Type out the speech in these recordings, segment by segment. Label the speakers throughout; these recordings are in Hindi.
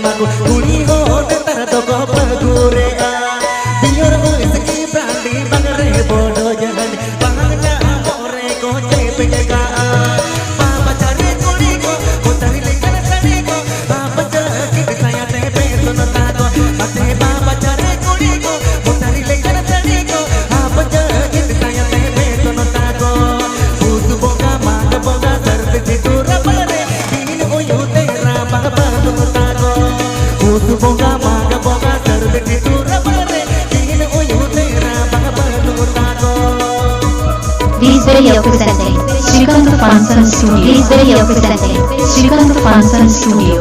Speaker 1: tamaku kuli ho netar toko pagurea biar uiski brandi bangre bodo jangan bangna more ko cepega papa cari kuli ko putari lekan sani ko papa cari saya tebe sunata ko mate papa cari kuli ko putari lekan sani ko papa cari saya tebe sunata ko butu boga maga boga sarve jitura pare din oyu tera baba sunata ko butu boga maga boga sarve jitura pare din oyu tera baba sunata ko.
Speaker 2: These video presenting Shrikant Fansan Studio. These video presenting Shrikant Fansan Studio.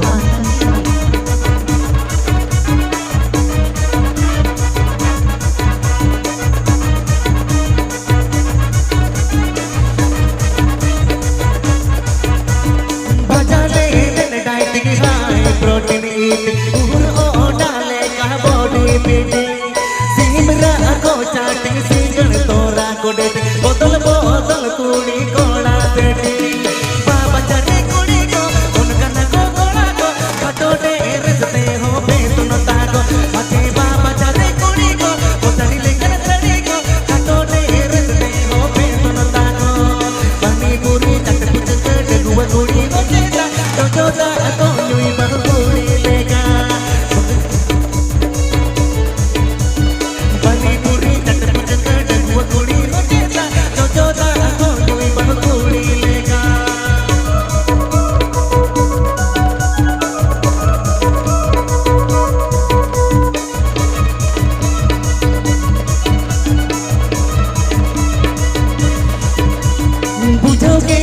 Speaker 1: बजाले दिन डाइटिंग हाई प्रोटीन ईटिंग उर ओ डाले का बॉडी बिल्डिंग सिमरा को चाटिंग सिंगल तोरा को डेटिंग बोतल बोतल कुड़ी कोड़ा सेटिंग बाबा चरे कुड़ी को उनका न को कोड़ा को खटोटे रचते हो बेतुन ताको मचे बाबा चरे कुड़ी को बोतल लेकर चढ़ी को खटोटे रचते हो बेतुन ताको पानी पूरी चट कुछ कर गुआ कुड़ी को चेता तो जोता तो यूं मर कुड़ी लेगा पानी पूरी चट कुछ कर गुआ कुड़ी को चेता तो जोता तो यूं मर कुड़ी लेगा बुझोगे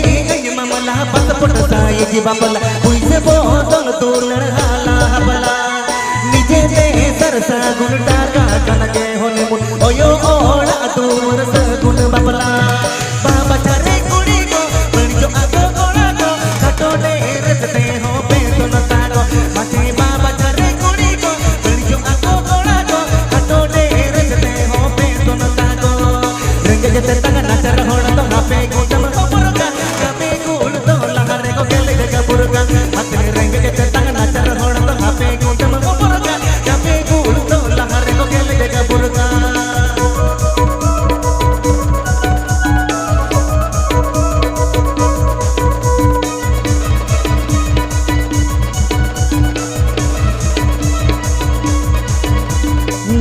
Speaker 1: ये मामला पत पट साये जी बाबला पुइसे बोतल दूर लड़हाला हबला निजे दे सरसा गुण टाका कनके होने मुन ओयो ओड़ा दूर सगुण बाबला बाबा चरे कुड़ी को बड़ियो आगो कोड़ा को खटोले रचते हो बेतुन ताको मचे बाबा चरे कुड़ी को बड़ियो आगो कोड़ा को खटोले रचते हो बेतुन ताको रंग जते तंग नचर होड़ तो नापे गुटम पुरका कभी गुड़ तो लहरे को केले जगह पुरका हथने रंग जते तंग नचर होड़ तो नापे गुटम पुरका कभी गुड़ तो लहरे को केले जगह पुरका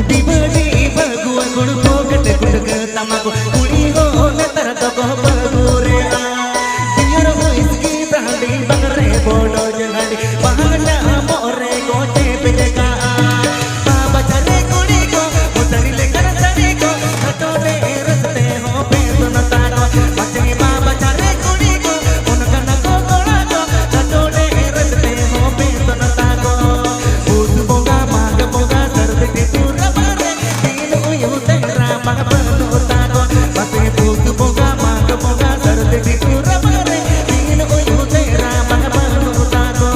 Speaker 1: दिबड़ी बगुआ गुड़ पोगट गुड़ग तमाकू कुड़ी हो नेतर तको बगुरे बियर हुइस्की ब्रांडी बंगरे बोलो जंगड़ी बहना मोरे को टेपेगा बाबा चरे कुड़ी को उतरी लेकर चढ़ी को खटोले रचते हो बेतुन ताको मचे बाबा चरे कुड़ी को उनका नको कोड़ा को खटोले रचते हो बेतुन ताको भूत बोगा माग बोगा सर्द के पूरा बारे दिन उयू तेरा माग बनो ताको मचे भूत बोगा माग बोगा सर्द के पूरा बारे दिन उयू तेरा माग बनो ताको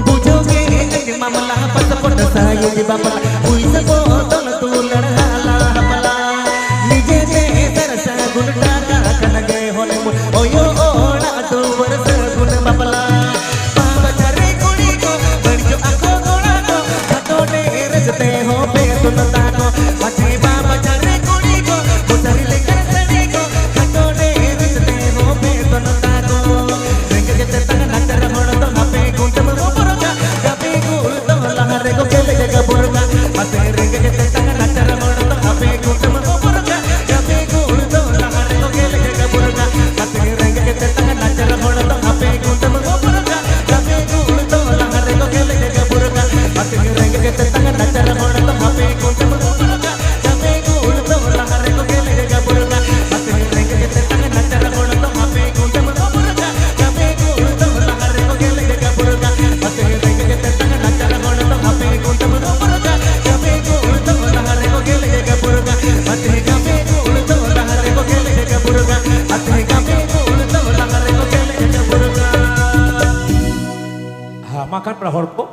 Speaker 1: बुझोगे ये मामला पत पट साये जी बाबला पुइसे बोतल तू लड़हाला हबला निजे दे सरसा गुण टाका कनगे होने मुन ओयो ओड़ा तू वर्ष गुण बाबला बाबा चरे कुड़ी को बड़ियो आको कोड़ा को खटोले रचते हो बेतुन ताको मचे बाबा चरे कुड़ी को उतरी लेकर चढ़ी को खटोले रचते हो बेतुन ताको रंग जते तंग नचर होड़ तो नापे गुंटम पुरका कभी गुड़ तो लहरे को केले जगह पुरका मते रंग जते तंग नचर होड़ तो नापे गुंटम पुरका कभी गुड़ तो लहरे को केले जगह पुरका मते रंग जते तंग नचर होड़ तो नापे गुंटम पुरका कभी गुड़ तो लहरे को केले जगह पुरका मते रंग जते तंग नचर होड़ तो नापे गुंटम पुरका कभी गुड़ तो लहरे को केले जगह पुरका मते रंग जते तंग नचर होड़ तो नापे गुंटम पुरका कभी गुड़ तो लहरे को केले जगह पुरका मते रंग जते तंग नचर होड़ तो नापे गुंटम पुरका कभी गुड़ तो लहरे को केले जगह पुरका मते कभी गुड़ तो लहरे को केले जगह पुरका मते कभी गुड़ तो लहरे को केले जगह पुरका
Speaker 3: makan pra horpo